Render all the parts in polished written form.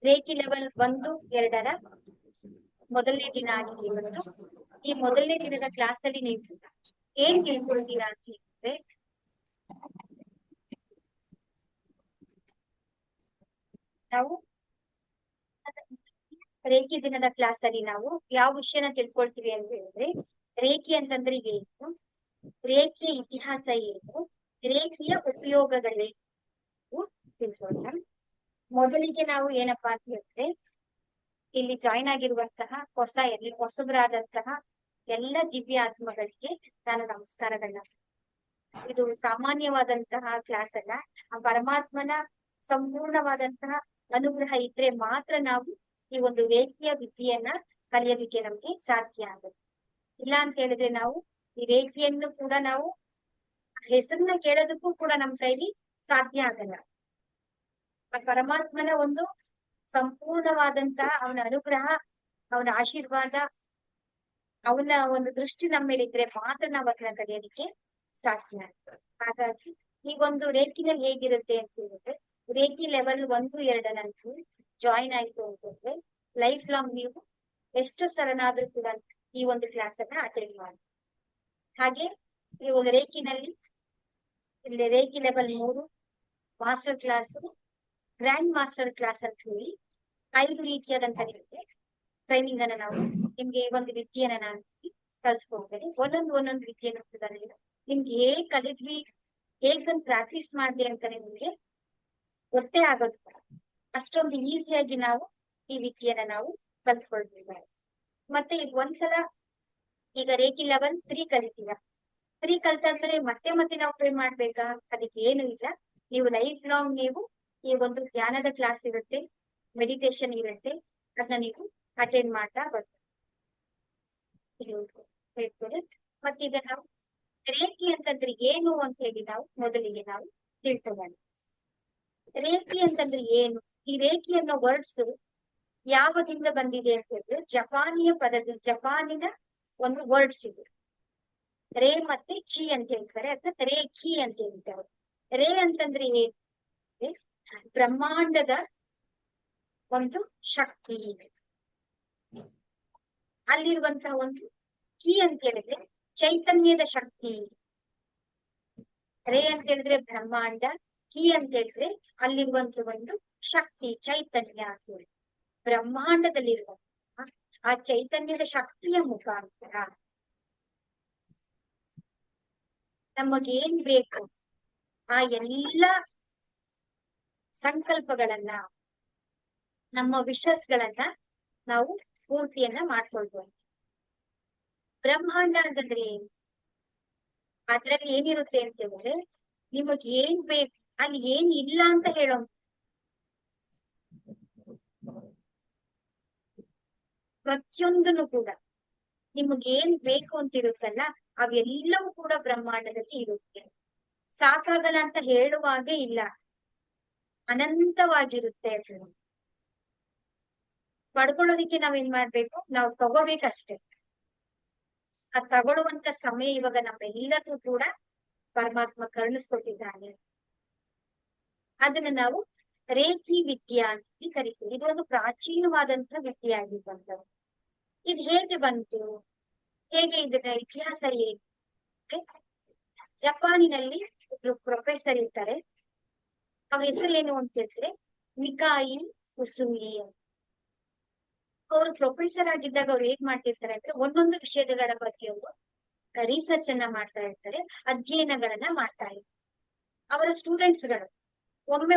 Reiki level 1-2 ಮೊದಲನೇ ದಿನ ಆಗಿದೆ ಇವತ್ತು. ಈ ಮೊದಲನೇ ದಿನದ ಕ್ಲಾಸ್ ಅಲ್ಲಿ ನೀವು ಏನ್ ತಿಳ್ಕೊಳ್ತೀರಾ ಅಂತ ಹೇಳಿದ್ರೆ, ನಾವು ರೇಖಿ ದಿನದ ಕ್ಲಾಸ್ ಅಲ್ಲಿ ನಾವು ಯಾವ ವಿಷಯನ ತಿಳ್ಕೊಳ್ತೀವಿ ಅಂತ ಹೇಳಿದ್ರೆ, ರೇಖಿ ಅಂತಂದ್ರೆ ಏನು, ರೇಖಿಯ ಇತಿಹಾಸ ಏನು, ರೇಖಿಯ ಉಪಯೋಗಗಳೇನು ತಿಳ್ಕೊಳ್ಳೋಣ. ಮೊದಲಿಗೆ ನಾವು ಏನಪ್ಪಾ ಅಂತ ಹೇಳಿದ್ರೆ, ಇಲ್ಲಿ ಜಾಯಿನ್ ಆಗಿರುವಂತಹ ಹೊಸಬರಾದಂತಹ ಎಲ್ಲ ದಿವ್ಯ ಆತ್ಮಗಳಿಗೆ ನಾನು ನಮಸ್ಕಾರಗಳನ್ನ. ಇದು ಸಾಮಾನ್ಯವಾದಂತಹ ಕ್ಲಾಸ್ ಅಲ್ಲ. ಆ ಪರಮಾತ್ಮನ ಸಂಪೂರ್ಣವಾದಂತಹ ಅನುಗ್ರಹ ಇದ್ರೆ ಮಾತ್ರ ನಾವು ಈ ಒಂದು ರೇಖಿಯ ವಿದ್ಯೆಯನ್ನ ಕಲಿಯೋದಿಕ್ಕೆ ನಮ್ಗೆ ಸಾಧ್ಯ ಆಗುತ್ತೆ. ಇಲ್ಲ ಅಂತ ಹೇಳಿದ್ರೆ ನಾವು ಈ ರೇಖಿಯನ್ನು ಕೂಡ ನಾವು ಹೆಸರನ್ನ ಕೇಳೋದಕ್ಕೂ ಕೂಡ ನಮ್ ಕೈಲಿ ಸಾಧ್ಯ ಆಗಲ್ಲ. ಆ ಪರಮಾತ್ಮನ ಒಂದು ಸಂಪೂರ್ಣವಾದಂತಹ ಅವನ ಅನುಗ್ರಹ, ಅವನ ಆಶೀರ್ವಾದ, ಅವನ ಒಂದು ದೃಷ್ಟಿ ನಮ್ಮ ಮೇಲೆ ಇದ್ರೆ ಮಾತ್ರ ನಾವು ಅದನ್ನ ಕಲಿಯೋದಿಕ್ಕೆ ಸಾಧ್ಯ ಆಗ್ತದೆ. ಹಾಗಾಗಿ ಈ ಒಂದು ರೇಖಿನಲ್ಲಿ ಹೇಗಿರುತ್ತೆ ಅಂತ ಹೇಳಿದ್ರೆ, ರೇಖಿ ಲೆವೆಲ್ 1-2 ಜಾಯಿನ್ ಆಯ್ತು ಅಂತಂದ್ರೆ ಲೈಫ್ ಲಾಂಗ್ ನೀವು ಎಷ್ಟು ಸಲನಾದ್ರೂ ಕೂಡ ಈ ಒಂದು ಕ್ಲಾಸ್ ಅನ್ನ ಅಟೆಂಡ್ ಮಾಡಿ. ಹಾಗೆ ಈ ಒಂದು ರೇಖಿನಲ್ಲಿ ಇಲ್ಲಿ reiki level 3 master class, grand master class ಅಂತ ಹೇಳಿ 5 ರೀತಿಯಾದಂತ ಟ್ರೈನಿಂಗ್ ಅನ್ನ ನಾವು ನಿಮ್ಗೆ ಒಂದು ವಿದ್ಯೆಯನ್ನ ನಾನು ಕಲ್ಸ್ಕೊಡ್ತೇನೆ. ಒಂದೊಂದು ವಿದ್ಯೆಯನ್ನು ಕೂಡ ನಿಮ್ಗೆ ಹೇಗ್ ಕಲಿದ್ವಿ, ಹೇಗ್ ಬಂದು ಪ್ರಾಕ್ಟೀಸ್ ಮಾಡಿದೆ ಅಂತ ನಿಮ್ಗೆ ಗೊತ್ತೇ ಆಗೋದು. ಅಷ್ಟೊಂದು ಈಸಿಯಾಗಿ ನಾವು ಈ ವಿದ್ಯೆಯನ್ನ ನಾವು ಕಲ್ತ್ಕೊಳ್ತೀವಿ. ಮತ್ತೆ ಈಗ ಒಂದ್ಸಲ ಈಗ ರೇಖಿ ಲೆವೆಲ್ 3 ಕಲಿತೀವ, 3 ಕಲ್ತಾದ್ಮೇಲೆ ಮತ್ತೆ ನಾವು ಟ್ರೈ ಮಾಡ್ಬೇಕಾ? ಅದಕ್ಕೆ ಏನು ಇಲ್ಲ. ನೀವು ಲೈಫ್ ಲಾಂಗ್ ನೀವು ಈ ಒಂದು ಧ್ಯಾನದ ಕ್ಲಾಸ್ ಇರುತ್ತೆ, ಮೆಡಿಟೇಷನ್ ಇರುತ್ತೆ, ಅದನ್ನ ನೀವು ಅಟೆಂಡ್ ಮಾಡ್ತಾ ಬರ್ತೀವಿ. ಮತ್ತೆ ಈಗ ನಾವು ರೇಖಿ ಅಂತಂದ್ರೆ ಏನು ಅಂತ ಹೇಳಿ ನಾವು ಮೊದಲಿಗೆ ನಾವು ತಿಳ್ಕೊಳ್ಳೋಣ. ರೇಖಿ ಅಂತಂದ್ರೆ ಏನು? ಈ ರೇಖಿ ಅನ್ನೋ ವರ್ಡ್ಸ್ ಯಾವದಿಂದ ಬಂದಿದೆ ಅಂತ ಹೇಳಿದ್ರೆ, ಜಪಾನಿನ ಒಂದು ವರ್ಡ್ಸ್ ಇದೆ. ರೇ ಮತ್ತೆ ಚಿ ಅಂತ ಹೇಳ್ತಾರೆ, ಅಥವಾ ರೇಖಿ ಅಂತ ಹೇಳ್ತಾರೆ. ರೇ ಅಂತಂದ್ರೆ ಏನು? ಬ್ರಹ್ಮಾಂಡದ ಒಂದು ಶಕ್ತಿ ಇದೆ. ಅಲ್ಲಿರುವಂತಹ ಒಂದು ಕಿ ಅಂತ ಹೇಳಿದ್ರೆ ಚೈತನ್ಯದ ಶಕ್ತಿ. ರೇ ಅಂತ ಹೇಳಿದ್ರೆ ಬ್ರಹ್ಮಾಂಡ, ಕಿ ಅಂತ ಹೇಳಿದ್ರೆ ಅಲ್ಲಿರುವಂತ ಒಂದು ಶಕ್ತಿ, ಚೈತನ್ಯ ಅಂತ ಹೇಳಿ. ಬ್ರಹ್ಮಾಂಡದಲ್ಲಿರುವ ಆ ಚೈತನ್ಯದ ಶಕ್ತಿಯ ಮುಖಾಂತರ ನಮಗೇನ್ ಬೇಕು ಆ ಎಲ್ಲ ಸಂಕಲ್ಪಗಳನ್ನ, ನಮ್ಮ ವಿಶಸ್ಗಳನ್ನ ನಾವು ಪೂರ್ತಿಯನ್ನ ಮಾಡ್ಕೊಳ್ಬೋದು. ಬ್ರಹ್ಮಾಂಡ ಅಂತಂದ್ರೆ ಏನು? ಅದ್ರಲ್ಲಿ ಏನಿರುತ್ತೆ ಅಂತ ಹೇಳಿದ್ರೆ, ನಿಮಗ್ ಏನ್ ಬೇಕು, ಅಲ್ಲಿ ಏನ್ ಇಲ್ಲ ಅಂತ ಹೇಳೋ ಪ್ರತಿಯೊಂದನ್ನು ಕೂಡ ನಿಮಗ್ ಏನ್ ಬೇಕು ಅಂತ ಇರುತ್ತಲ್ಲ, ಅವೆಲ್ಲವೂ ಕೂಡ ಬ್ರಹ್ಮಾಂಡದಲ್ಲಿ ಇರುತ್ತೆ. ಸಾಕಾಗಲ್ಲ ಅಂತ ಹೇಳುವಾಗೆ ಇಲ್ಲ, ಅನಂತವಾಗಿರುತ್ತೆ. ಪಡ್ಕೊಳ್ಳೋದಿಕ್ಕೆ ನಾವೇನ್ ಮಾಡ್ಬೇಕು? ನಾವು ತಗೋಬೇಕಷ್ಟೆ. ಆ ತಗೊಳ್ಳುವಂತ ಸಮಯ ಇವಾಗ ನಮ್ಮೆಲ್ಲರಿಗೂ ಕೂಡ ಪರಮಾತ್ಮ ಕರುಣಿಸ್ಕೊಟ್ಟಿದ್ದಾನೆ. ಅದನ್ನ ನಾವು ರೇಖಿ ವಿದ್ಯಾ ಅಂತ ಕರಿತೀವಿ. ಇದು ಒಂದು ಪ್ರಾಚೀನವಾದಂತಹ ವಿದ್ಯೆ ಆಗಿರುವಂತದ್ದು. ಇದು ಹೇಗೆ ಬಂತು, ಹೇಗೆ ಇದರ ಇತಿಹಾಸ ಏನು? ಜಪಾನಿನಲ್ಲಿ ಪ್ರೊಫೆಸರ್ ಇರ್ತಾರೆ, ಅವ್ರ ಹೆಸರು ಏನು ಅಂತ ಹೇಳಿದ್ರೆ ಮಿಕಾಯಿ ಉಸುಯಿ. ಅವರು ಪ್ರೊಫೆಸರ್ ಆಗಿದ್ದಾಗ ಅವ್ರು ಏನ್ ಮಾಡ್ತಿರ್ತಾರೆ ಅಂದ್ರೆ, ಒಂದೊಂದು ವಿಷಯಗಳ ಬಗ್ಗೆ ಅವರು ರಿಸರ್ಚ್ ಅನ್ನ ಮಾಡ್ತಾ ಇರ್ತಾರೆ, ಅಧ್ಯಯನಗಳನ್ನ ಮಾಡ್ತಾ ಇರ್ತಾರೆ. ಅವರ ಸ್ಟೂಡೆಂಟ್ಸ್ ಗಳು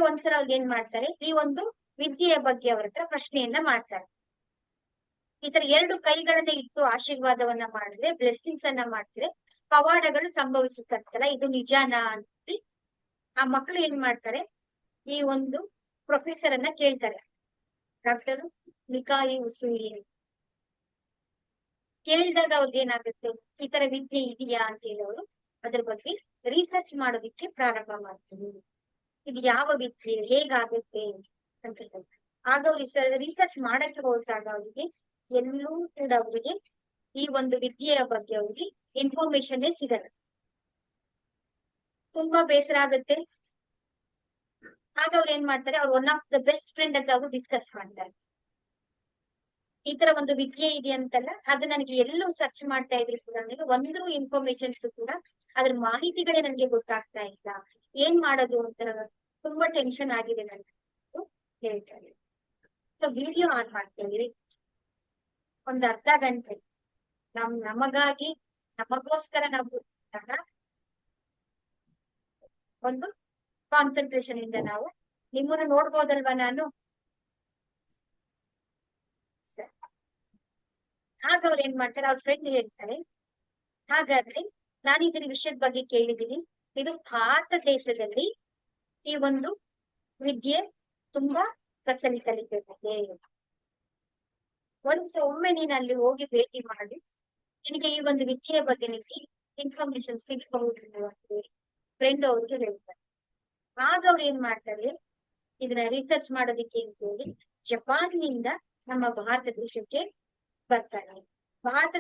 ಒಂದ್ಸಲ ಅವ್ರು ಏನ್ ಮಾಡ್ತಾರೆ, ಈ ಒಂದು ವಿದ್ಯೆಯ ಬಗ್ಗೆ ಅವ್ರ ಹತ್ರ ಪ್ರಶ್ನೆಯನ್ನ ಮಾಡ್ತಾರೆ. ಈ ತರ 2 ಕೈಗಳನ್ನ ಇಟ್ಟು ಆಶೀರ್ವಾದವನ್ನ ಮಾಡಿದ್ರೆ, ಬ್ಲೆಸ್ಸಿಂಗ್ಸ್ ಅನ್ನ ಮಾಡಿದ್ರೆ ಪವಾಡಗಳು ಸಂಭವಿಸುತ್ತಲ್ಲ, ಇದು ನಿಜಾನಾ ಅಂತ ಆ ಮಕ್ಕಳು ಏನ್ ಮಾಡ್ತಾರೆ, ಈ ಒಂದು ಪ್ರೊಫೆಸರ್ ಅನ್ನ ಕೇಳ್ತಾರೆ. ಡಾಕ್ಟರ್ ಮಿಕಾಯಿ ಉಸುಯಿ ಕೇಳಿದಾಗ ಅವ್ರಿಗೆ ಏನಾಗುತ್ತೆ, ಈ ತರ ವಿದ್ಯೆ ಇದೆಯಾ ಅಂತ ಹೇಳೋರು ಅದ್ರ ಬಗ್ಗೆ ರಿಸರ್ಚ್ ಮಾಡೋದಿಕ್ಕೆ ಪ್ರಾರಂಭ ಮಾಡ್ತೀವಿ. ಇದು ಯಾವ ವಿದ್ಯೆ, ಹೇಗಾಗುತ್ತೆ ಅಂತ ಹೇಳಿ. ಆಗ ಅವ್ರು ರಿಸರ್ಚ್ ಮಾಡಕ್ಕೆ ಹೋದಾಗ ಅವರಿಗೆ ಎಲ್ಲೂ ಕೂಡ ಅವರಿಗೆ ಈ ಒಂದು ವಿದ್ಯೆಯ ಬಗ್ಗೆ ಅವ್ರಿಗೆ ಇನ್ಫಾರ್ಮೇಶನ್ ಸಿಗಲ್ಲ. ತುಂಬಾ ಬೇಸರ ಆಗುತ್ತೆ. ಆಗ ಅವ್ರು ಏನ್ ಮಾಡ್ತಾರೆ, ಅವ್ರು one of the best friend ಅಂತ ಅವರು ಡಿಸ್ಕಸ್ ಮಾಡ್ತಾರೆ. ಈ ತರ ಒಂದು ವಿದ್ಯೆ ಇದೆ ಅಂತಲ್ಲ, ಅದು ನನಗೆ ಎಲ್ಲೂ ಸರ್ಚ್ ಮಾಡ್ತಾ ಇದ್ರು ಕೂಡ ನನಗೆ ಒಂದು ಇನ್ಫಾರ್ಮೇಶನ್ಸ್ ಕೂಡ ಅದ್ರ ಮಾಹಿತಿಗಳೇ ನನಗೆ ಗೊತ್ತಾಗ್ತಾ ಇಲ್ಲ, ಏನ್ ಮಾಡೋದು ಅಂತ ತುಂಬಾ ಟೆನ್ಷನ್ ಆಗಿದೆ ನನಗೆ ಹೇಳ್ತಾರೆ. ಸೊ ವಿಡಿಯೋ ಆನ್ ಮಾಡ್ತೀವಿ ಒಂದ್ ಅರ್ಧ ಗಂಟೆ ನಮಗಾಗಿ ನಮಗೋಸ್ಕರ ನಾವು ಒಂದು ಕಾನ್ಸಂಟ್ರೇಷನ್ ಇಂದ ನಾವು ನಿಮ್ಮನ್ನು ನೋಡ್ಬೋದಲ್ವಾ ನಾನು. ಆಗ ಅವ್ರು ಏನ್ ಮಾಡ್ತಾರೆ, ಅವ್ರ ಫ್ರೆಂಡ್ ಹೇಳ್ತಾರೆ, ಹಾಗಾದ್ರೆ ನಾನು ಇದರ ವಿಷಯದ ಬಗ್ಗೆ ಕೇಳಿದ್ದೀನಿ, ಇದು ಭಾರತ ದೇಶದಲ್ಲಿ ಈ ಒಂದು ವಿದ್ಯೆ ತುಂಬಾ ಪ್ರಚಲಿತಲಿದೆ. ಒಮ್ಮೆ ನೀನು ಅಲ್ಲಿ ಹೋಗಿ ಭೇಟಿ ಮಾಡಿ ನಿನಗೆ ಈ ಒಂದು ವಿದ್ಯೆಯ ಬಗ್ಗೆ ನಿನಗೆ ಇನ್ಫಾರ್ಮೇಶನ್ ಸಿಗಬಹುದು ಅಂತ ಫ್ರೆಂಡ್ ಅವ್ರಿಗೆ ಹೇಳ್ತಾರೆ. ಆಗ ಅವ್ರು ಏನ್ ಮಾಡ್ತಾರೆ, ಇದನ್ನ ರಿಸರ್ಚ್ ಮಾಡೋದಿಕ್ಕೆ ಅಂತೇಳಿ ಜಪಾನ್ನಿಂದ ನಮ್ಮ ಭಾರತ ದೇಶಕ್ಕೆ ಬರ್ತಾರೆ. ಭಾರತ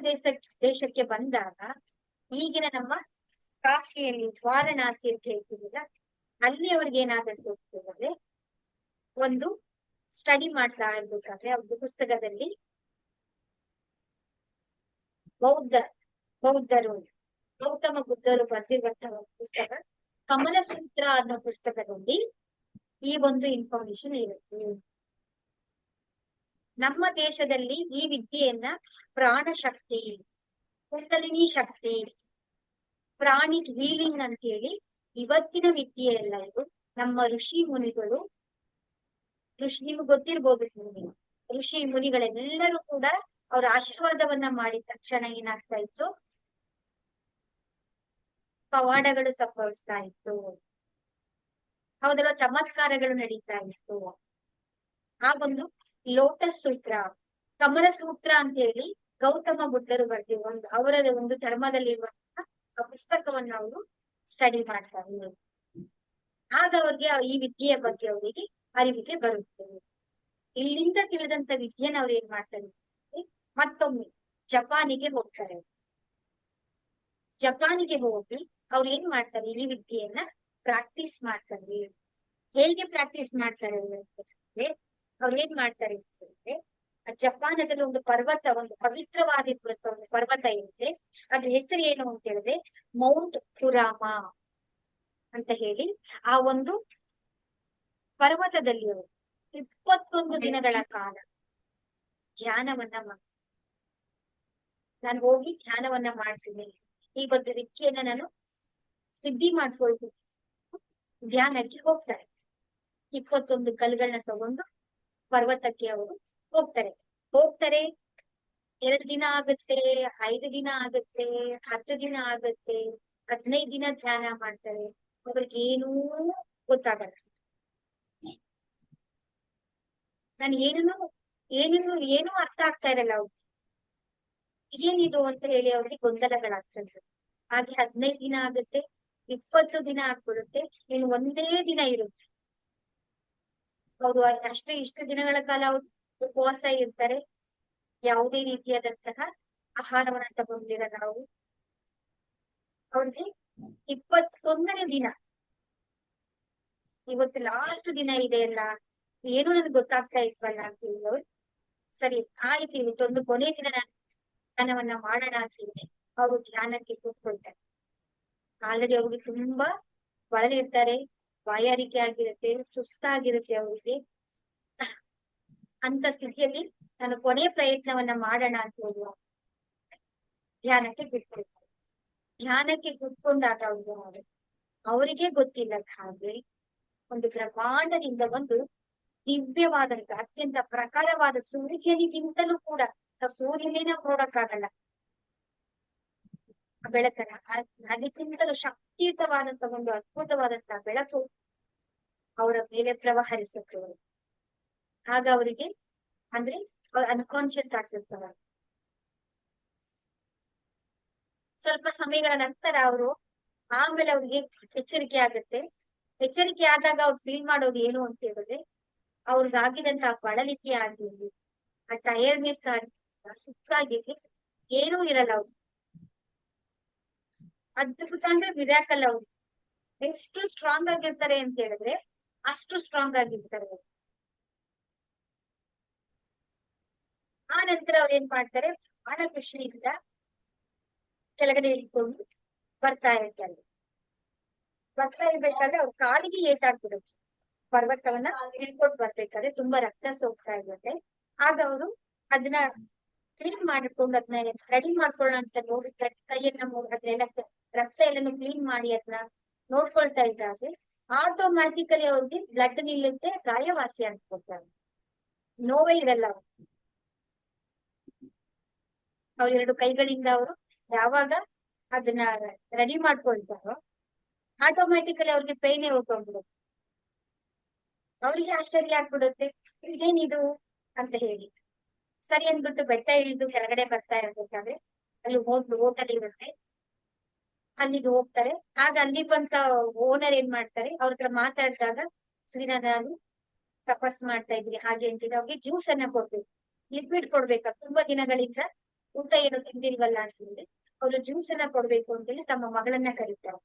ದೇಶಕ್ಕೆ ಬಂದಾಗ ಈಗಿನ ನಮ್ಮ ಕಾಶಿಯಲ್ಲಿ ವಾರಣಾಸಿ ಅಂತ ಹೇಳ್ತಿದಿಲ್ಲ, ಅಲ್ಲಿ ಅವ್ರಿಗೆ ಏನಾಗುತ್ತೆ ಅಂತಂದ್ರೆ, ಒಂದು ಸ್ಟಡಿ ಮಾಡ್ತಾ ಇರ್ಬೇಕಾದ್ರೆ ಅವ್ರ ಪುಸ್ತಕದಲ್ಲಿ ಬೌದ್ಧರು ಗೌತಮ ಬುದ್ಧರು ಬರೆದಿರುವಂತಹ ಪುಸ್ತಕ ಕಮಲ ಸೂತ್ರ ಅನ್ನೋ ಪುಸ್ತಕದಲ್ಲಿ ಈ ಒಂದು ಇನ್ಫಾರ್ಮೇಶನ್ ಇರುತ್ತೆ. ನಮ್ಮ ದೇಶದಲ್ಲಿ ಈ ವಿದ್ಯೆಯನ್ನ ಪ್ರಾಣ ಶಕ್ತಿ, ಕುಂಡಲಿನಿ ಶಕ್ತಿ, ಪ್ರಾಣಿಕ್ ಹೀಲಿಂಗ್ ಅಂತ ಹೇಳಿ ಇವತ್ತಿನ ವಿದ್ಯೆ ಎಲ್ಲ ಇದು ನಮ್ಮ ಋಷಿ ಮುನಿಗಳು, ನಿಮ್ಗೆ ಗೊತ್ತಿರ್ಬೋದು, ಋಷಿ ಮುನಿಗಳೆಲ್ಲರೂ ಕೂಡ ಅವ್ರ ಆಶೀರ್ವಾದವನ್ನ ಮಾಡಿದ ತಕ್ಷಣ ಏನಾಗ್ತಾ ಇತ್ತು, ಪವಾಡಗಳು ಸಂಭವಿಸ್ತಾ ಇತ್ತು, ಹೌದಲ್ಲ, ಚಮತ್ಕಾರಗಳು ನಡೀತಾ ಇತ್ತು. ಆ ಒಂದು ಲೋಟಸ್ ಸೂತ್ರ, ಕಮಲ ಸೂತ್ರ ಅಂತ ಹೇಳಿ ಗೌತಮ ಬುದ್ಧರು ಬರ್ತಿರುವ ಅವರ ಒಂದು ಧರ್ಮದಲ್ಲಿರುವಂತಹ ಆ ಪುಸ್ತಕವನ್ನ ಅವರು ಸ್ಟಡಿ ಮಾಡ್ತಾರೆ. ಆಗ ಅವ್ರಿಗೆ ಈ ವಿದ್ಯೆಯ ಬಗ್ಗೆ ಅವರಿಗೆ ಅರಿವಿಗೆ ಬರುತ್ತದೆ. ಇಲ್ಲಿಂದ ತಿಳಿದಂತ ವಿದ್ಯೆನ ಅವ್ರು ಏನ್ ಮಾಡ್ತಾರೆ, ಮತ್ತೊಮ್ಮೆ ಜಪಾನಿಗೆ ಹೋಗ್ತಾರೆ. ಜಪಾನಿಗೆ ಹೋಗಿ ಅವ್ರು ಏನ್ ಮಾಡ್ತಾರೆ, ಈ ವಿದ್ಯೆಯನ್ನ ಪ್ರಾಕ್ಟೀಸ್ ಮಾಡ್ತಾರೆ. ಹೇಗೆ ಪ್ರಾಕ್ಟೀಸ್ ಮಾಡ್ತಾರೆ ಅಂತಂದ್ರೆ, ಅವ್ರು ಏನ್ ಮಾಡ್ತಾರೆ ಅಂತಂದ್ರೆ, ಜಪಾನದಲ್ಲಿ ಒಂದು ಪರ್ವತ, ಒಂದು ಪವಿತ್ರವಾಗಿರುವಂತ ಒಂದು ಪರ್ವತ ಇರುತ್ತೆ. ಅದ್ರ ಹೆಸರು ಏನು ಅಂತ ಹೇಳಿದ್ರೆ ಮೌಂಟ್ ಕುರಾಮ ಅಂತ ಹೇಳಿ. ಆ ಒಂದು ಪರ್ವತದಲ್ಲಿ ಅವರು 21 ದಿನಗಳ ಕಾಲ ಧ್ಯಾನವನ್ನ ನಾನು ಹೋಗಿ ಧ್ಯಾನವನ್ನ ಮಾಡ್ತೀನಿ, ಈ ಒಂದು ವಿದ್ಯೆಯನ್ನ ನಾನು ಸಿದ್ಧಿ ಮಾಡ್ಕೊಳ್ತೀನಿ, ಧ್ಯಾನಕ್ಕೆ ಹೋಗ್ತಾರೆ. 21 ಕಲ್ಗಳನ್ನ ತಗೊಂಡು ಪರ್ವತಕ್ಕೆ ಅವರು ಹೋಗ್ತಾರೆ. 2 ದಿನ ಆಗುತ್ತೆ, 5 ದಿನ ಆಗುತ್ತೆ, 10 ದಿನ ಆಗುತ್ತೆ, 15 ದಿನ ಧ್ಯಾನ ಮಾಡ್ತಾರೆ. ಅವ್ರಿಗೆ ಏನೂ ಗೊತ್ತಾಗಲ್ಲ. ನಾನು ಏನೂ ಅರ್ಥ ಆಗ್ತಾ ಇರಲ್ಲ ಅವ್ರಿಗೆ, ಏನಿದು ಅಂತ ಹೇಳಿ ಅವ್ರಿಗೆ ಗೊಂದಲಗಳಾಗ್ತದೆ. ಹಾಗೆ 15 ದಿನ ಆಗುತ್ತೆ, 20 ದಿನ ಆಗ್ಬಿಡುತ್ತೆ, ಇನ್ನು ಒಂದೇ ದಿನ ಇರುತ್ತೆ. ಅವರು ಇಷ್ಟು ದಿನಗಳ ಕಾಲ ಅವ್ರು ಉಪವಾಸ ಇರ್ತಾರೆ, ಯಾವುದೇ ರೀತಿಯಾದಂತಹ ಆಹಾರವನ್ನ ತಗೊಂಡಿರಲ್ಲ ನಾವು. ಅವ್ರಿಗೆ 21ನೇ ದಿನ, ಇವತ್ತು ಲಾಸ್ಟ್ ದಿನ ಇದೆ ಅಲ್ಲ, ಏನು ನನ್ಗೆ ಗೊತ್ತಾಗ್ತಾ ಇಲ್ವಲ್ಲ ಅಂತ ಹೇಳಿ ಸರಿ ಆಯ್ತು ಇವತ್ತೊಂದು ಕೊನೆ ದಿನ ನಾನು ಧ್ಯಾನವನ್ನ ಮಾಡೋಣ ಅಂತ ಹೇಳಿ ಅವರು ಧ್ಯಾನಕ್ಕೆ ಕೂತ್ಕೊಳ್ತಾರೆ. ಆಲ್ರೆಡಿ ಅವ್ರಿಗೆ ತುಂಬಾ ಬಳಲಿರ್ತಾರೆ, ಬಾಯಾರಿಕೆ ಆಗಿರುತ್ತೆ, ಸುಸ್ತಾಗಿರುತ್ತೆ ಅವ್ರಿಗೆ. ಅಂತ ಸ್ಥಿತಿಯಲ್ಲಿ ನಾನು ಕೊನೆ ಪ್ರಯತ್ನವನ್ನ ಮಾಡೋಣ ಅಂತ ಹೇಳಿ ಧ್ಯಾನಕ್ಕೆ ಕೂತ್ಕೊಳ್ತಾರೆ. ಧ್ಯಾನಕ್ಕೆ ಕೂತ್ಕೊಂಡಾಗ ಅವರಿಗೆ ಗೊತ್ತಿಲ್ಲ ಹಾಗೆ ಒಂದು ಬ್ರಹ್ಮಾಂಡದಿಂದ ಒಂದು ದಿವ್ಯವಾದಂತ ಅತ್ಯಂತ ಪ್ರಖರವಾದ ಸೂರ್ಯನಿಗಿಂತಲೂ ಕೂಡ ಸೂರ್ಯನೇ ನಾವು ನೋಡಕ್ಕಾಗಲ್ಲ ಆ ಬೆಳಕನ್ನ, ಅದಕ್ಕಿಂತಲೂ ಶಕ್ತಿಯುತವಾದಂತ ಒಂದು ಅದ್ಭುತವಾದಂತಹ ಬೆಳಕು ಅವರ ಮೇಲೆ ಪ್ರವಹರಿಸುತ್ತೆ. ಆಗ ಅವರಿಗೆ ಅಂದ್ರೆ ಅನ್ಕಾನ್ಶಿಯಸ್ ಆಗ್ತಿರ್ತಾರೆ. ಸ್ವಲ್ಪ ಸಮಯಗಳ ನಂತರ ಅವರು ಆಮೇಲೆ ಅವ್ರಿಗೆ ಎಚ್ಚರಿಕೆ ಆಗುತ್ತೆ. ಎಚ್ಚರಿಕೆ ಆದಾಗ ಅವ್ರು ಫೀಲ್ ಮಾಡೋದು ಏನು ಅಂತ ಹೇಳಿದ್ರೆ, ಅವ್ರಿಗಾಗಿದಂತಹ ಬಳಲಿಕೆ ಆಗಿರ್ಲಿ, ಆ ಟಯರ್ಡ್ನೆಸ್ ಆಗಿರ್ಲಿ, ಸುತ್ತಾಗಿರ್ಲಿ, ಏನೂ ಇರಲ್ಲ. ಅವ್ರು ಅದ್ಭುತ ಅಂದ್ರೆ ಮಿರಾಕಲ್. ಅವ್ರು ಎಷ್ಟು ಸ್ಟ್ರಾಂಗ್ ಆಗಿರ್ತಾರೆ ಅಂತ ಹೇಳಿದ್ರೆ, ಅಷ್ಟು ಸ್ಟ್ರಾಂಗ್ ಆಗಿರ್ತಾರೆ ಅವ್ರು. ಆ ನಂತರ ಅವ್ರು ಏನ್ ಮಾಡ್ತಾರೆ, ಬಹಳ ಖುಷಿಯಿಂದ ಕೆಳಗಡೆ ಇಳ್ಕೊಂಡು ಬರ್ತಾ ಇರ್ತಾರೆ. ಬರ್ತಾ ಇರ್ಬೇಕಾದ್ರೆ ಅವ್ರ ಕಾಲಿಗೆ ಏಟಾಗ್ಬಿಡುತ್ತೆ. ಪರ್ವತವನ್ನ ಇಳ್ಕೊಂಡು ಬರ್ಬೇಕಾದ್ರೆ ತುಂಬಾ ರಕ್ತ ಸೋಗ್ತಾ ಇರುತ್ತೆ. ಆಗ ಅವರು ಅದನ್ನ ಕ್ಲೀನ್ ಮಾಡ್ಕೊಂಡು ಅದನ್ನ ರೆಡಿ ಮಾಡ್ಕೊಳ್ಳೋ ಅಂತ ನೋಡಿ ಕೈಯನ್ನ ಅದ್ರೆಲ್ಲ ರಕ್ತ ಎಲ್ಲಾನು ಕ್ಲೀನ್ ಮಾಡಿ ಅದನ್ನ ನೋಡ್ಕೊಳ್ತಾ ಇದ್ದಾರೆ. ಆಟೋಮ್ಯಾಟಿಕಲಿ ಅವ್ರಿಗೆ ಬ್ಲಡ್ ನಿಲ್ಲುತ್ತೆ, ಗಾಯವಾಸಿ ಅನ್ಕೊಳ್ತಾರೆ, ನೋವೇ ಇರಲ್ಲ. ಅವ್ರ ಎರಡು ಕೈಗಳಿಂದ ಅವರು ಯಾವಾಗ ಅದನ್ನ ರೆಡಿ ಮಾಡ್ಕೊಳ್ತಾರೋ ಆಟೋಮ್ಯಾಟಿಕಲಿ ಅವ್ರಿಗೆ ಪೈನೇ ಹೋಗ್ಬಿಡುತ್ತೆ. ಅವ್ರಿಗೆ ಆಶ್ಚರ್ಯ ಆಗ್ಬಿಡುತ್ತೆ, ಇದೇನಿದು ಅಂತ ಹೇಳಿ. ಸರಿ ಅಂದ್ಬಿಟ್ಟು ಬೆಟ್ಟ ಇಳಿದು ಕೆಳಗಡೆ ಬರ್ತಾ ಇರ್ಬೇಕಾದ್ರೆ ಅಲ್ಲಿ ಹೋಟೆಲ್ ಇರುತ್ತೆ, ಅಲ್ಲಿಗೆ ಹೋಗ್ತಾರೆ. ಆಗ ಅಲ್ಲಿ ಬಂತ ಓನರ್ ಏನ್ ಮಾಡ್ತಾರೆ, ಅವ್ರ ಹತ್ರ ಮಾತಾಡಿದಾಗ ನಾನು ತಪಸ್ ಮಾಡ್ತಾ ಇದ್ರಿ ಹಾಗೆ ಅಂತಿದ್ರೆ ಅವ್ರಿಗೆ ಜ್ಯೂಸ್ ಅನ್ನ ಕೊಡ್ಬೇಕು, ಲಿಕ್ವಿಡ್ ಕೊಡ್ಬೇಕ, ತುಂಬಾ ದಿನಗಳಿಂದ ಊಟ ಏನು ತಿಂದಿಲ್ವಲ್ಲ ಅಂತಂದ್ರೆ ಅವ್ರು ಜ್ಯೂಸ್ ಅನ್ನ ಕೊಡ್ಬೇಕು ಅಂತೇಳಿ ತಮ್ಮ ಮಗಳನ್ನ ಕರೀತಾರೆ.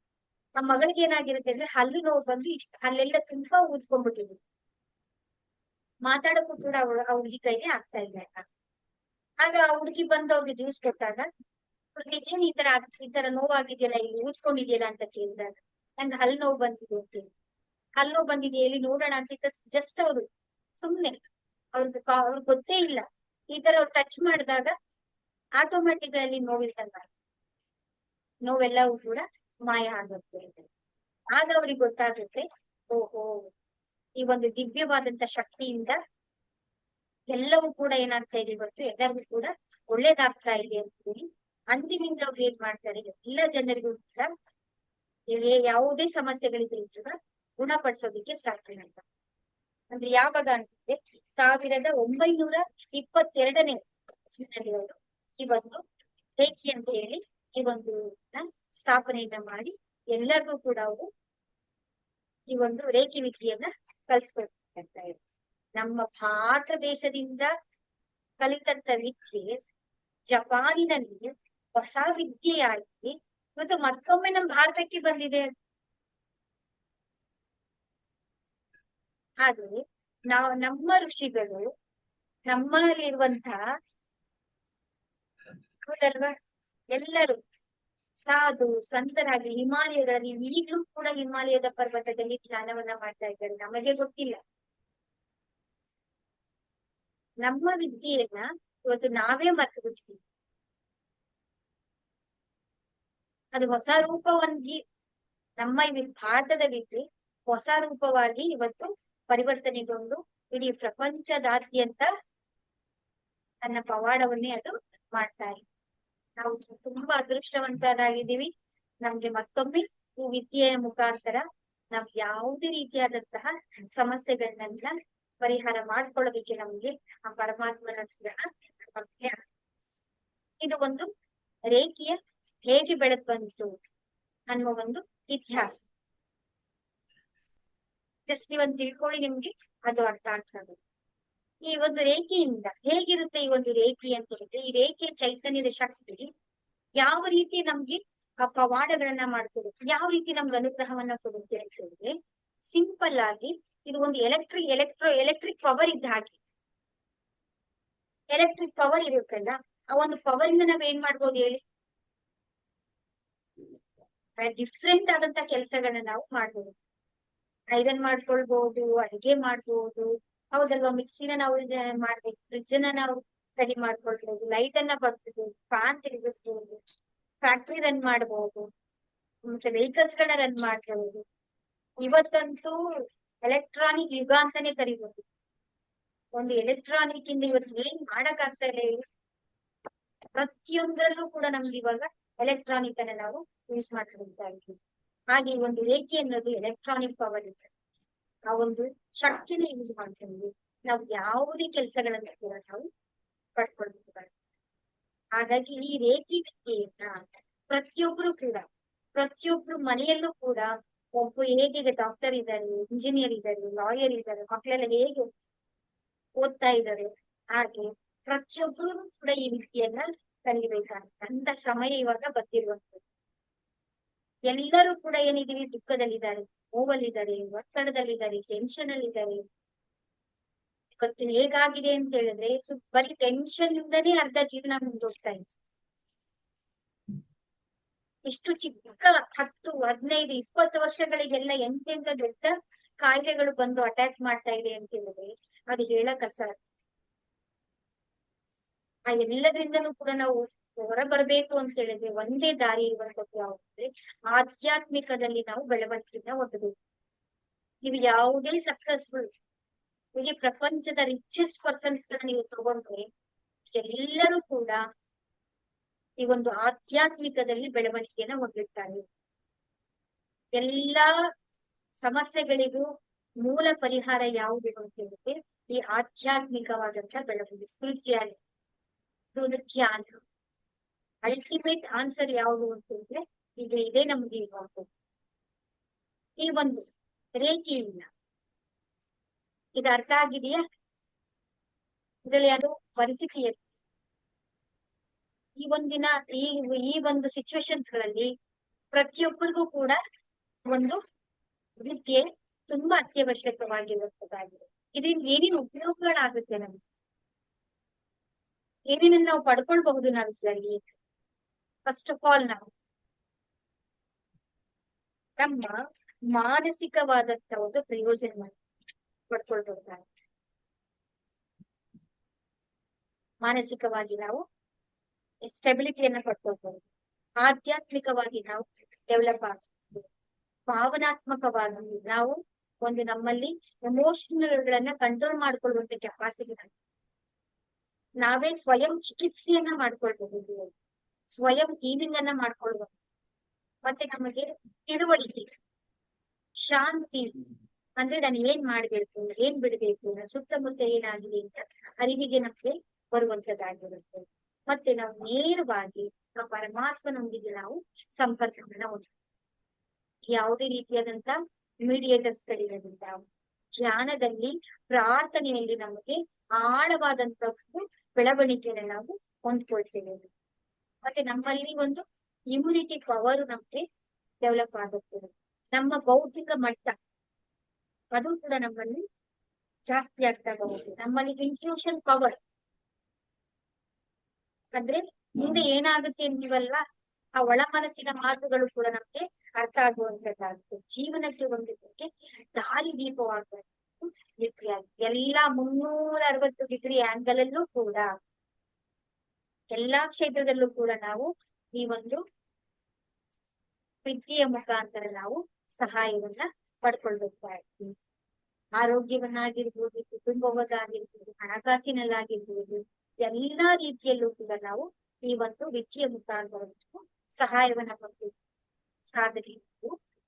ಆ ಮಗಳಿಗೆ ಏನಾಗಿರುತ್ತೆ ಅಂದ್ರೆ ಹಲ್ಲು ನೋವು ಬಂದು ಇಷ್ಟ ಅಲ್ಲೆಲ್ಲ ತುಂಬಾ ಊದ್ಕೊಂಡ್ಬಿಟ್ಟಿದ್ರು, ಮಾತಾಡಕ್ಕೂ ಕೂಡ ಆ ಹುಡುಗಿ ಕೈಗೆ ಆಗ್ತಾ ಇಲ್ಲ. ಆಗ ಆ ಹುಡುಗಿ ಬಂದು ಅವ್ರಿಗೆ ಜ್ಯೂಸ್ ಕೊಟ್ಟಾಗ ಅವ್ರಿಗೆ ಏನ್ ಈ ತರ ನೋವಾಗಿದೆಯಲ್ಲ, ಇಲ್ಲಿ ಊದ್ಕೊಂಡಿದೆಯಲ್ಲ ಅಂತ ಕೇಳಿದಾಗ ನಂಗೆ ಹಲ್ಲು ನೋವು ಬಂದಿದೆ ಅಂತ ಹೇಳಿ, ಹಲ್ಲು ನೋವು ಬಂದಿದೆ ಎಲ್ಲಿ ನೋಡೋಣ ಅಂತ ಜಸ್ಟ್ ಅವರು ಸುಮ್ನೆ ಅವ್ರಿಗೆ ಗೊತ್ತೇ ಇಲ್ಲ, ಈ ತರ ಅವ್ರು ಟಚ್ ಮಾಡಿದಾಗ ಆಟೋಮ್ಯಾಟಿಕ್ ಅಲ್ಲಿ ನೋವಿಲ್ಲ, ನೋವೆಲ್ಲವೂ ಕೂಡ ಮಾಯ ಆಗುತ್ತೆ. ಆಗ ಅವ್ರಿಗೆ ಗೊತ್ತಾಗುತ್ತೆ, ಓಹೋ ಈ ಒಂದು ದಿವ್ಯವಾದಂತ ಶಕ್ತಿಯಿಂದ ಎಲ್ಲವೂ ಕೂಡ ಏನಾಗ್ತಾ ಇದೆ ಇವತ್ತು ಎಲ್ಲರಿಗೂ ಕೂಡ ಒಳ್ಳೇದಾಗ್ತಾ ಇದೆ ಅಂತ ಹೇಳಿ ಅಂದಿನಿಂದ ಅವ್ರು ಏನ್ ಮಾಡ್ತಾರೆ, ಎಲ್ಲ ಜನರಿಗೂ ಕೂಡ ಯಾವುದೇ ಸಮಸ್ಯೆಗಳಿದ್ರು ಕೂಡ ಗುಣಪಡಿಸೋದಿಕ್ಕೆ ಸ್ಟಾರ್ಟ್ ಮಾಡ್ತಾರೆ. ಅಂದ್ರೆ ಯಾವಾಗ ಅಂತಂದ್ರೆ 1922ನೇ ಇಸ್ವಿನಲ್ಲಿ ಅವರು ಈ ಒಂದು ರೇಖಿ ಅಂತ ಹೇಳಿ ಈ ಒಂದು ಸ್ಥಾಪನೆಯನ್ನ ಮಾಡಿ ಎಲ್ಲರಿಗೂ ಕೂಡ ಅವರು ಈ ಒಂದು ರೇಖಿ ವಿದ್ಯೆಯನ್ನ ಕಲ್ಸ್ಕೊಳ್ತಾ ಇದ್ದಾರೆ. ನಮ್ಮ ಭಾರತ ದೇಶದಿಂದ ಕಲಿತಂತ ವಿದ್ಯೆ ಜಪಾನಿನಲ್ಲಿ ಹೊಸ ವಿದ್ಯೆಯಾಗಿ ಇವತ್ತು ಮತ್ತೊಮ್ಮೆ ನಮ್ಮ ಭಾರತಕ್ಕೆ ಬಂದಿದೆ. ಹಾಗೆ ನಮ್ಮ ಋಷಿಗಳು ನಮ್ಮಲ್ಲಿರುವಂತಹ ಹೌದಲ್ವಾ, ಎಲ್ಲರೂ ಸಾಧು ಸಂತರಾಗಿ ಹಿಮಾಲಯಗಳಲ್ಲಿ ಈಗಲೂ ಕೂಡ ಹಿಮಾಲಯದ ಪರ್ವತದಲ್ಲಿ ಧ್ಯಾನವನ್ನ ಮಾಡ್ತಾ ಇದ್ದಾರೆ, ನಮಗೆ ಗೊತ್ತಿಲ್ಲ. ನಮ್ಮ ವಿದ್ಯೆಯನ್ನ ಇವತ್ತು ನಾವೇ ಮರ್ತು ಬಿಡ್ತೀವಿ. ಅದು ಹೊಸ ರೂಪವಾಗಿ ನಮ್ಮ ಭಾರತದ ವಿದ್ಯೆ ಹೊಸ ರೂಪವಾಗಿ ಇವತ್ತು ಪರಿವರ್ತನೆಗೊಂಡು ಇಡೀ ಪ್ರಪಂಚದಾದ್ಯಂತ ತನ್ನ ಪವಾಡವನ್ನೇ ಅದು ಮಾಡ್ತಾ ಇದೆ. ನಾವು ತುಂಬಾ ಅದೃಷ್ಟವಂತರಾಗಿದ್ದೀವಿ. ನಮ್ಗೆ ಮತ್ತೊಮ್ಮೆ ಈ ವಿದ್ಯೆಯ ಮುಖಾಂತರ ನಾವ್ ಯಾವುದೇ ರೀತಿಯಾದಂತಹ ಸಮಸ್ಯೆಗಳನ್ನೆಲ್ಲ ಪರಿಹಾರ ಮಾಡ್ಕೊಳ್ಳೋದಕ್ಕೆ ನಮ್ಗೆ ಆ ಪರಮಾತ್ಮನ ಅನುಗ್ರಹ. ಇದು ಒಂದು ರೇಖೆಯ ಹೇಗೆ ಬೆಳೆದ್ ಬಂತು ಅನ್ನುವ ಒಂದು ಇತಿಹಾಸ. ಜಸ್ಟ್ ನೀವೊಂದು ತಿಳ್ಕೊಳ್ಳಿ, ನಿಮ್ಗೆ ಅದು ಅರ್ಥ ಆಗ್ತದೆ. ಈ ಒಂದು ರೇಖೆಯಿಂದ ಹೇಗಿರುತ್ತೆ ಈ ಒಂದು ರೇಖೆ ಅಂತ ಹೇಳಿದ್ರೆ, ಈ ರೇಖೆಯ ಚೈತನ್ಯದ ಶಕ್ತಿ ಯಾವ ರೀತಿ ನಮ್ಗೆ ಆ ಪವಾಡಗಳನ್ನ ಮಾಡ್ತಿರುತ್ತೆ, ಯಾವ ರೀತಿ ನಮ್ಗೆ ಅನುಗ್ರಹವನ್ನ ಕೊಡುತ್ತೆ ಅಂತ ಹೇಳಿದ್ರೆ, ಸಿಂಪಲ್ ಆಗಿ ಇದು ಒಂದು ಎಲೆಕ್ಟ್ರಿಕ್ ಪವರ್ ಇದ್ದ ಹಾಗೆ. ಎಲೆಕ್ಟ್ರಿಕ್ ಪವರ್ ಇರುತ್ತಲ್ಲ, ಆ ಒಂದು ಪವರ್ ಇಂದ ನಾವ್ ಏನ್ ಮಾಡ್ಬೋದು ಹೇಳಿ, ಡಿಫ್ರೆಂಟ್ ಆದಂತ ಕೆಲಸಗಳನ್ನ ನಾವು ಮಾಡ್ಬೋದು. ಐರನ್ ಮಾಡ್ಕೊಳ್ಬಹುದು, ಅಡಿಗೆ ಮಾಡ್ಬೋದು, ಹೌದಲ್ವಾ, ಮಿಕ್ಸಿನ ನಾವು ಮಾಡ್ಬೇಕು, ಫ್ರಿಡ್ಜ್ ಅನ್ನ ನಾವು ರೆಡಿ ಮಾಡ್ಕೊಳ್ಬಹುದು, ಲೈಟ್ ಅನ್ನ ಬರ್ಬೋದು, ಫ್ಯಾನ್ ತಿರುಗಿಸ್ಬಹುದು, ಫ್ಯಾಕ್ಟ್ರಿ ರನ್ ಮಾಡಬಹುದು, ಮತ್ತೆ ವೆಹಿಕಲ್ಸ್ ಗಳನ್ನ ರನ್ ಮಾಡ್ಬಹುದು. ಇವತ್ತಂತೂ ಎಲೆಕ್ಟ್ರಾನಿಕ್ ಯುಗ ಅಂತಾನೆ ಕರಿಬಹುದು. ಒಂದು ಎಲೆಕ್ಟ್ರಾನಿಕ್ ಇಂದ ಇವತ್ತು ಏನ್ ಮಾಡಕ್ ಆಗ್ತಾ ಇಲ್ಲ ಹೇಳಿ, ಪ್ರತಿಯೊಂದರಲ್ಲೂ ಕೂಡ ನಮ್ಗೆ ಇವಾಗ ಎಲೆಕ್ಟ್ರಾನಿಕ್ ಅನ್ನ ನಾವು ಯೂಸ್ ಮಾಡ್ಕೊಳ್ತಾ ಇದ್ದೀವಿ. ಹಾಗೆ ಈ ಒಂದು ರೇಖೆ ಅನ್ನೋದು ಎಲೆಕ್ಟ್ರಾನಿಕ್ ಪವರ್ ಇದೆ, ಆ ಒಂದು ಶಕ್ತಿನ ಯೂಸ್ ಮಾಡ್ಕೊಂಡು ನಾವು ಯಾವುದೇ ಕೆಲಸಗಳನ್ನ ಕೂಡ ನಾವು ಪಡ್ಕೊಳ್ತೀವಿ. ಹಾಗಾಗಿ ಈ ರೇಖಿ ವಿದ್ಯೆಯನ್ನ ಪ್ರತಿಯೊಬ್ರು ಮನೆಯಲ್ಲೂ ಕೂಡ ಒಬ್ಬ ಹೇಗೆ ಡಾಕ್ಟರ್ ಇದ್ದಾರೆ, ಇಂಜಿನಿಯರ್ ಇದ್ದಾರೆ, ಲಾಯರ್ ಇದ್ದಾರೆ, ಮಕ್ಕಳೆಲ್ಲ ಹೇಗೆ ಓದ್ತಾ ಇದ್ದಾರೆ, ಹಾಗೆ ಪ್ರತಿಯೊಬ್ರು ಕೂಡ ಈ ವಿದ್ಯೆಯನ್ನ ಕಲಿಬೇಕಾದಂತ ಸಮಯ ಇವಾಗ ಬಂದಿರುವಂತದ್ದು. ಎಲ್ಲರೂ ಕೂಡ ಏನಿದೀವಿ ದುಃಖದಲ್ಲಿದ್ದಾರೆ, ನೋವಲ್ಲಿದ್ದಾರೆ, ಒತ್ತಡದಲ್ಲಿದ್ದಾರೆ, ಟೆನ್ಷನ್ ಅಲ್ಲಿದ್ದಾರೆ. ಇವತ್ತು ಹೇಗಾಗಿದೆ ಅಂತ ಹೇಳಿದ್ರೆ ಬರೀ ಟೆನ್ಷನ್ ಇಂದನೇ ಅರ್ಧ ಜೀವನ ಮುಂದೋಗ್ತಾ ಇದೆ. ಇಷ್ಟು ಚಿಕ್ಕ 10, 15, 20 ವರ್ಷಗಳಿಗೆಲ್ಲ ಎಂತೆಂತ ದೊಡ್ಡ ಕಾಯಿಲೆಗಳು ಬಂದು ಅಟ್ಯಾಕ್ ಮಾಡ್ತಾ ಇದೆ ಅಂತ ಹೇಳಿದ್ರೆ ಅದು ಹೇಳಕ್ ಅಸಾಧ್ಯ. ಆ ಎಲ್ಲದ್ರಿಂದನೂ ಕೂಡ ನಾವು ಹೊರ ಬರ್ಬೇಕು ಅಂತ ಹೇಳಿದ್ರೆ ಒಂದೇ ದಾರಿ ಇರುವಂತದ್ದು ಯಾವಂದ್ರೆ ಆಧ್ಯಾತ್ಮಿಕದಲ್ಲಿ ನಾವು ಬೆಳವಣಿಗೆನ ಹೊಂದಬೇಕು. ನೀವು ಯಾವುದೇ ಸಕ್ಸಸ್ಫುಲ್ ಈ ಪ್ರಪಂಚದ ರಿಚೆಸ್ಟ್ ಪರ್ಸನ್ಸ್ ನೀವು ತಗೊಂಡ್ರೆ ಎಲ್ಲರೂ ಕೂಡ ಈ ಒಂದು ಆಧ್ಯಾತ್ಮಿಕದಲ್ಲಿ ಬೆಳವಣಿಗೆನ ಹೊಂದಿರ್ತಾರೆ. ಎಲ್ಲಾ ಸಮಸ್ಯೆಗಳಿಗೂ ಮೂಲ ಪರಿಹಾರ ಯಾವುದು ಅಂತ ಹೇಳಿದ್ರೆ ಈ ಆಧ್ಯಾತ್ಮಿಕವಾದಂತ ಬೆಳವಣಿಗೆ, ಸ್ಪಿರಿಚುಯಾಲಿಟಿ, ಧ್ಯಾನ. ಅಲ್ಟಿಮೇಟ್ ಆನ್ಸರ್ ಯಾವುದು ಅಂತ ಹೇಳಿದ್ರೆ ಇದೇ ನಮ್ಗೆ ಇರುವಂತದ್ದು. ಈ ಒಂದು ರೇಖೆಯಿಂದ ಇದು ಅರ್ಥ ಆಗಿದೆಯಾ? ಇದರಲ್ಲಿ ಅದು ಪರಿಸ್ಥಿತಿ ಈ ಒಂದಿನ ಈ ಒಂದು ಸಿಚುವೇಶನ್ಸ್ ಗಳಲ್ಲಿ ಪ್ರತಿಯೊಬ್ಬರಿಗೂ ಕೂಡ ಒಂದು ವಿದ್ಯೆ ತುಂಬಾ ಅತ್ಯವಶ್ಯಕವಾಗಿರುವಂತದ್ದಾಗಿದೆ. ಇದರಿಂದ ಏನೇನು ಉಪಯೋಗಗಳಾಗುತ್ತೆ ನಮ್ಗೆ, ಏನೇನನ್ನ ನಾವು ಪಡ್ಕೊಳ್ಬಹುದು ನಾವು ಇದರಲ್ಲಿ. ಫಸ್ಟ್ ಆಫ್ ಆಲ್ ನಾವು ನಮ್ಮ ಮಾನಸಿಕವಾದಂತ ಒಂದು ಪ್ರಯೋಜನ ಪಡ್ಕೊಳ್ಬಹುದಾಗಿದೆ. ಮಾನಸಿಕವಾಗಿ ನಾವು ಸ್ಟೆಬಿಲಿಟಿಯನ್ನ ಪಡ್ಕೊಳ್ಬಹುದು, ಆಧ್ಯಾತ್ಮಿಕವಾಗಿ ನಾವು ಡೆವಲಪ್ ಆಗಬಹುದು, ಭಾವನಾತ್ಮಕವಾಗಿ ನಾವು ಒಂದು ನಮ್ಮಲ್ಲಿ ಎಮೋಷನಲ್ ಗಳನ್ನ ಕಂಟ್ರೋಲ್ ಮಾಡ್ಕೊಳ್ಳುವಂತ ಕೆಪಾಸಿಟಿ ನಾವೇ ಸ್ವಯಂ ಚಿಕಿತ್ಸೆಯನ್ನ ಮಾಡ್ಕೊಳ್ಬಹುದು, ಸ್ವಯಂ ಹೀಲಿಂಗ್ ಅನ್ನ ಮಾಡ್ಕೊಳ್ಬಹುದು. ಮತ್ತೆ ನಮಗೆ ತಿಳುವಳಿಕೆ, ಶಾಂತಿ, ಅಂದ್ರೆ ನಾನು ಏನ್ ಮಾಡ್ಬೇಕು, ಏನ್ ಬಿಡ್ಬೇಕು, ಸುತ್ತಮುತ್ತ ಏನಾಗಿದೆ ಅಂತ ಅರಿವಿಗೆ ನಮಗೆ ಬರುವಂತದ್ದಾಗಿರುತ್ತೆ. ಮತ್ತೆ ನಾವು ನೇರವಾಗಿ ಆ ಪರಮಾತ್ಮನೊಂದಿಗೆ ನಾವು ಸಂಪರ್ಕವನ್ನ ಹೊಂದಬೇಕು. ಯಾವುದೇ ರೀತಿಯಾದಂತ ಮೀಡಿಯೇಟರ್ಸ್ ಗಳಿರೋದಿಲ್ಲ. ಧ್ಯಾನದಲ್ಲಿ, ಪ್ರಾರ್ಥನೆಯಲ್ಲಿ ನಮಗೆ ಆಳವಾದಂತ ಬೆಳವಣಿಗೆಯನ್ನು ನಾವು ಹೊಂದ್ಕೊಳ್ತೇವೆ. ಮತ್ತೆ ನಮ್ಮಲ್ಲಿ ಒಂದು ಇಮ್ಯುನಿಟಿ ಪವರ್ ನಮ್ಗೆ ಡೆವಲಪ್ ಆಗುತ್ತದೆ. ನಮ್ಮ ಬೌದ್ಧಿಕ ಮಟ್ಟ ಅದು ಕೂಡ ನಮ್ಮಲ್ಲಿ ಜಾಸ್ತಿ ಆಗ್ತಾ ಹೋಗುತ್ತೆ. ನಮ್ಮಲ್ಲಿ ಇಂಟ್ಯೂಷನ್ ಪವರ್ ಅಂದ್ರೆ ಮುಂದೆ ಏನಾಗುತ್ತೆ ಅಂತೀವಲ್ವಾ, ಆ ಒಳ ಮನಸ್ಸಿನ ಮಾತುಗಳು ಕೂಡ ನಮ್ಗೆ ಅರ್ಥ ಆಗುವಂತದ್ದಾಗುತ್ತೆ. ಜೀವನಕ್ಕೆ ಒಂದು ದಾರಿ ದೀಪವಾಗುವಂತ ಎಲ್ಲಾ 360 ಡಿಗ್ರಿ ಆಂಗಲ್ ಅಲ್ಲೂ ಕೂಡ ಎಲ್ಲಾ ಕ್ಷೇತ್ರದಲ್ಲೂ ಕೂಡ ನಾವು ಈ ಒಂದು ವಿದ್ಯೆಯ ಮುಖಾಂತರ ನಾವು ಸಹಾಯವನ್ನ ಪಡ್ಕೊಳ್ಬೇಕಾಗ್ತೀವಿ. ಆರೋಗ್ಯವನ್ನಾಗಿರ್ಬೋದು, ಕುಟುಂಬವನ್ನಾಗಿರ್ಬೋದು, ಹಣಕಾಸಿನಲ್ಲಾಗಿರ್ಬೋದು, ಎಲ್ಲಾ ರೀತಿಯಲ್ಲೂ ಕೂಡ ನಾವು ಈ ಒಂದು ವಿದ್ಯೆಯ ಮುಖಾಂತರ ಸಹಾಯವನ್ನ ಪಡ್ತೀವಿ, ಸಾಧನೆ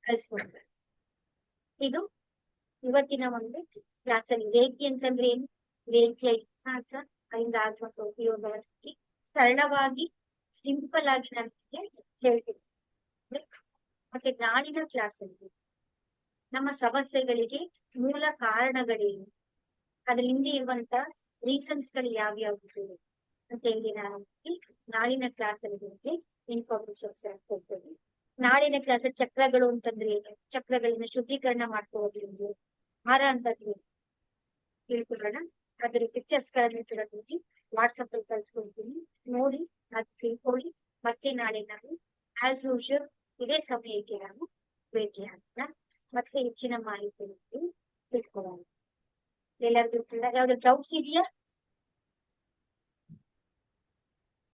ಕಲಿಸ್ಕೊಳ್ತಾರೆ. ಇದು ಇವತ್ತಿನ ಒಂದು ಕ್ಲಾಸ್ ಅಲ್ಲಿ ರೇಖೆ ಅಂತಂದ್ರೆ ಏನು, ರೇಖೆಯ ಇತಿಹಾಸ, ಅದರಿಂದ ಆಗುವಂತ ಉಪಯೋಗವಾಗಿ ಸರಳವಾಗಿ ಸಿಂಪಲ್ ಆಗಿ ನಮಗೆ ಹೇಳ್ತೀವಿ. ಮತ್ತೆ ನಾಳಿನ ಕ್ಲಾಸ್ ಅಲ್ಲಿ ನಮ್ಮ ಸಮಸ್ಯೆಗಳಿಗೆ ಮೂಲ ಕಾರಣಗಳೇನು, ಅದ್ರ ಹಿಂದೆ ಇರುವಂತ ರೀಸನ್ಸ್ ಗಳು ಯಾವ್ಯಾವ ಅಂತ ಹೇಳಿ ನಾನು ನಾಳಿನ ಕ್ಲಾಸ್ ಅಲ್ಲಿ ಇನ್ಫಾರ್ಮೇಶನ್ಸ್ ಕೊಡ್ತೇನೆ. ನಾಳಿನ ಕ್ಲಾಸ್ ಚಕ್ರಗಳು ಅಂತಂದ್ರೆ ಚಕ್ರಗಳನ್ನ ಶುದ್ಧೀಕರಣ ಮಾಡ್ಕೊಳ್ಳೋದ್ರಿಂದ ಹಾರ ಅಂತ ತಿಳ್ಕೊಳ್ಳೋಣ. ಅದ್ರ ಪಿಕ್ಚರ್ಸ್ ಗಳನ್ನ ತಿಳ್ಕೊಂಡು ವಾಟ್ಸಪ್ ಅಲ್ಲಿ ಕಳ್ಸ್ಕೊಡ್ತೀನಿ, ನೋಡಿ ಅದ್ ತಿಳ್ಕೊಳ್ಳಿ. ಮತ್ತೆ ನಾಳೆ ನಾವು ಆಸ್ ಯೂಶುವಲ್ ಇದೇ ಸಮಯಕ್ಕೆ ನಾವು ಭೇಟಿ ಆಗೋಣ, ಮತ್ತೆ ಹೆಚ್ಚಿನ ಮಾಹಿತಿ ತಿಳ್ಕೊಳ್ಳೋಣ. ಎಲ್ಲರಿಗೂ ಯಾವ್ದು ಡೌಟ್ಸ್ ಇದೆಯಾ?